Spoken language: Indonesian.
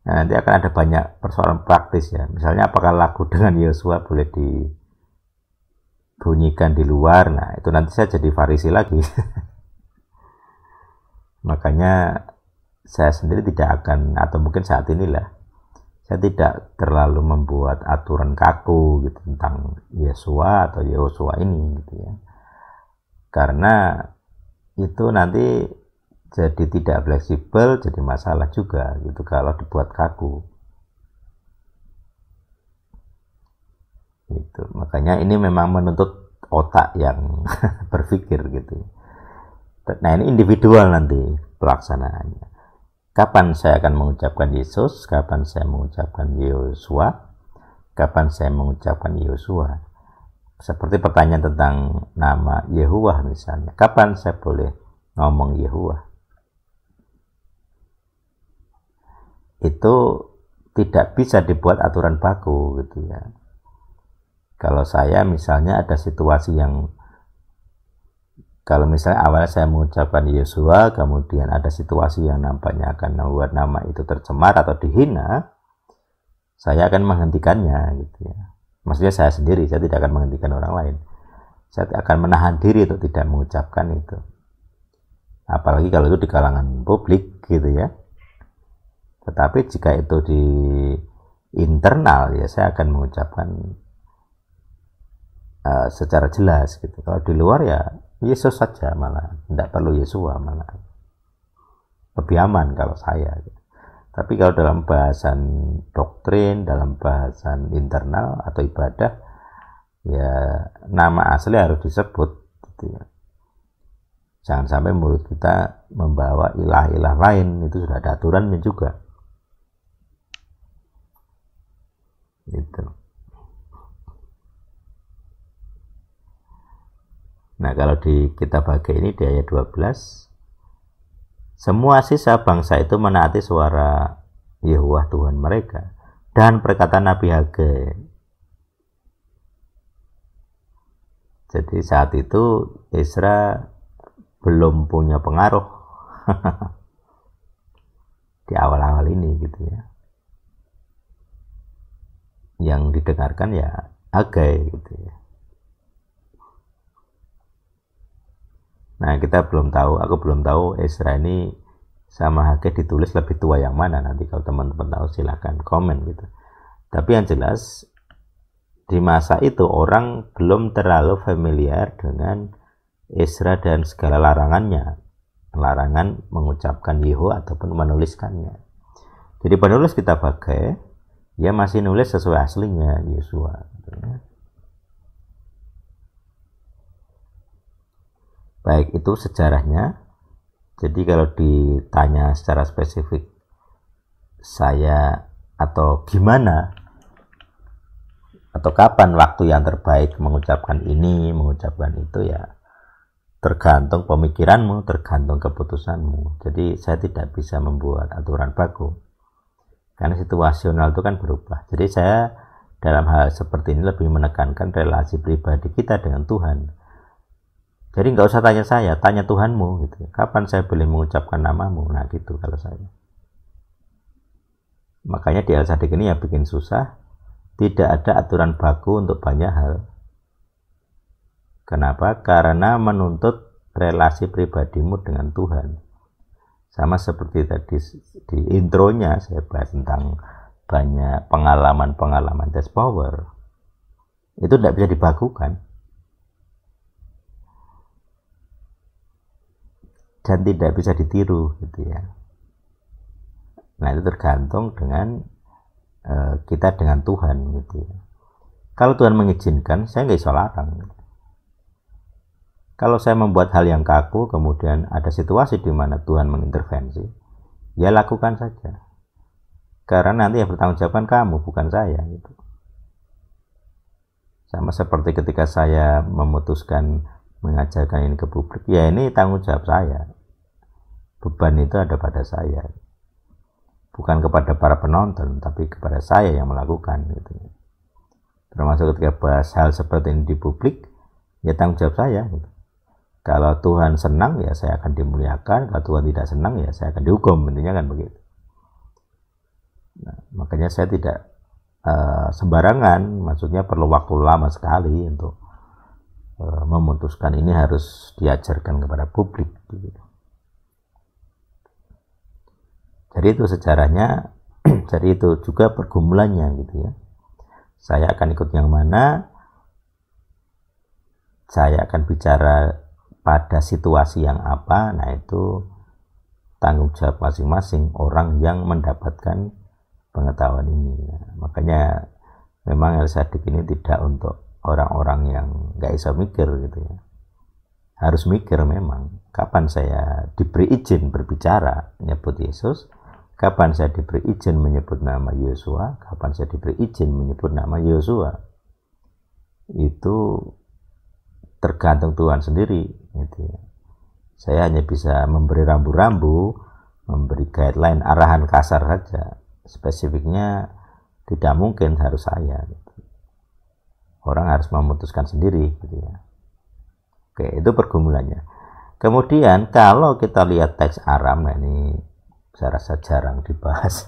Nah, nanti akan ada banyak persoalan praktis ya. Misalnya apakah lagu dengan Yosua boleh dibunyikan di luar? Nah, itu nanti saya jadi Farisi lagi. Makanya saya sendiri tidak akan, atau mungkin saat inilah, saya tidak terlalu membuat aturan kaku gitu tentang Yesua atau Yosua ini gitu ya. Karena itu nanti jadi tidak fleksibel, jadi masalah juga gitu kalau dibuat kaku. Gitu. Makanya ini memang menuntut otak yang berpikir gitu. Nah, ini individual nanti pelaksanaannya. Kapan saya akan mengucapkan Yesus, kapan saya mengucapkan Yosua, kapan saya mengucapkan Yosua. Seperti pertanyaan tentang nama Yehuwah misalnya. Kapan saya boleh ngomong Yehuwah? Itu tidak bisa dibuat aturan baku gitu ya. Kalau saya misalnya ada situasi yang, kalau misalnya awalnya saya mengucapkan Yosua, kemudian ada situasi yang nampaknya akan membuat nama itu tercemar atau dihina, saya akan menghentikannya gitu ya. Maksudnya saya sendiri, saya tidak akan menghentikan orang lain. Saya akan menahan diri untuk tidak mengucapkan itu. Apalagi kalau itu di kalangan publik gitu ya. Tetapi jika itu di internal ya saya akan mengucapkan secara jelas gitu. Kalau di luar ya Yesus saja, malah tidak perlu Yesua, malah lebih aman kalau saya gitu. Tapi kalau dalam bahasan doktrin, dalam bahasan internal atau ibadah, ya nama asli harus disebut gitu ya. Jangan sampai mulut kita membawa ilah-ilah lain, itu sudah ada aturannya juga gitu. Nah, kalau di kitab Hagai ini di ayat 12, semua sisa bangsa itu menaati suara Yehuwah Tuhan mereka dan perkataan Nabi Hagai. Jadi saat itu Ezra belum punya pengaruh di awal-awal ini gitu ya. Yang didengarkan ya Hagai gitu ya. Nah, kita belum tahu, aku belum tahu Ezra ini sama Hagai ditulis lebih tua yang mana. Nanti kalau teman-teman tahu silahkan komen gitu. Tapi yang jelas di masa itu orang belum terlalu familiar dengan Ezra dan segala larangannya, larangan mengucapkan Yehu ataupun menuliskannya. Jadi penulis kitab Hagai dia masih nulis sesuai aslinya Yesua gitu ya. Baik itu sejarahnya. Jadi kalau ditanya secara spesifik saya atau gimana atau kapan waktu yang terbaik mengucapkan ini, mengucapkan itu, ya tergantung pemikiranmu, tergantung keputusanmu. Jadi saya tidak bisa membuat aturan baku karena situasional itu kan berubah. Jadi saya dalam hal seperti ini lebih menekankan relasi pribadi kita dengan Tuhan. Jadi nggak usah tanya saya, tanya Tuhanmu gitu. Kapan saya boleh mengucapkan namamu? Nah gitu kalau saya. Makanya di Al-Sadik ini yang bikin susah, tidak ada aturan baku untuk banyak hal. Kenapa? Karena menuntut relasi pribadimu dengan Tuhan. Sama seperti tadi di intronya saya bahas tentang banyak pengalaman-pengalaman test power. Itu tidak bisa dibakukan. Dan tidak bisa ditiru gitu ya. Nah itu tergantung dengan kita dengan Tuhan gitu ya. Kalau Tuhan mengizinkan, saya nggak bisa larang. Kalau saya membuat hal yang kaku, kemudian ada situasi di mana Tuhan mengintervensi, ya lakukan saja. Karena nanti yang bertanggung jawab kan kamu, bukan saya gitu. Sama seperti ketika saya memutuskan mengajarkan ini ke publik, ya ini tanggung jawab saya. Beban itu ada pada saya, bukan kepada para penonton, tapi kepada saya yang melakukan gitu. Termasuk ketika bahas hal seperti ini di publik, ya tanggung jawab saya gitu. Kalau Tuhan senang ya saya akan dimuliakan, kalau Tuhan tidak senang ya saya akan dihukum, intinya kan begitu. Makanya saya tidak sembarangan, maksudnya perlu waktu lama sekali untuk memutuskan ini harus diajarkan kepada publik gitu. Jadi itu sejarahnya. Jadi itu juga pergumulannya gitu ya. Saya akan ikut yang mana, saya akan bicara pada situasi yang apa. Nah itu tanggung jawab masing-masing orang yang mendapatkan pengetahuan ini. Nah, makanya memang LSADIK ini tidak untuk orang-orang yang nggak bisa mikir gitu ya. Harus mikir memang. Kapan saya diberi izin berbicara menyebut Yesus, kapan saya diberi izin menyebut nama Yosua, kapan saya diberi izin menyebut nama Yosua. Itu tergantung Tuhan sendiri gitu ya. Saya hanya bisa memberi rambu-rambu, memberi guideline, arahan kasar saja. Spesifiknya tidak mungkin harus saya gitu. Orang harus memutuskan sendiri gitu ya. Oke, itu pergumulannya. Kemudian kalau kita lihat teks Aram, nah ini saya rasa jarang dibahas.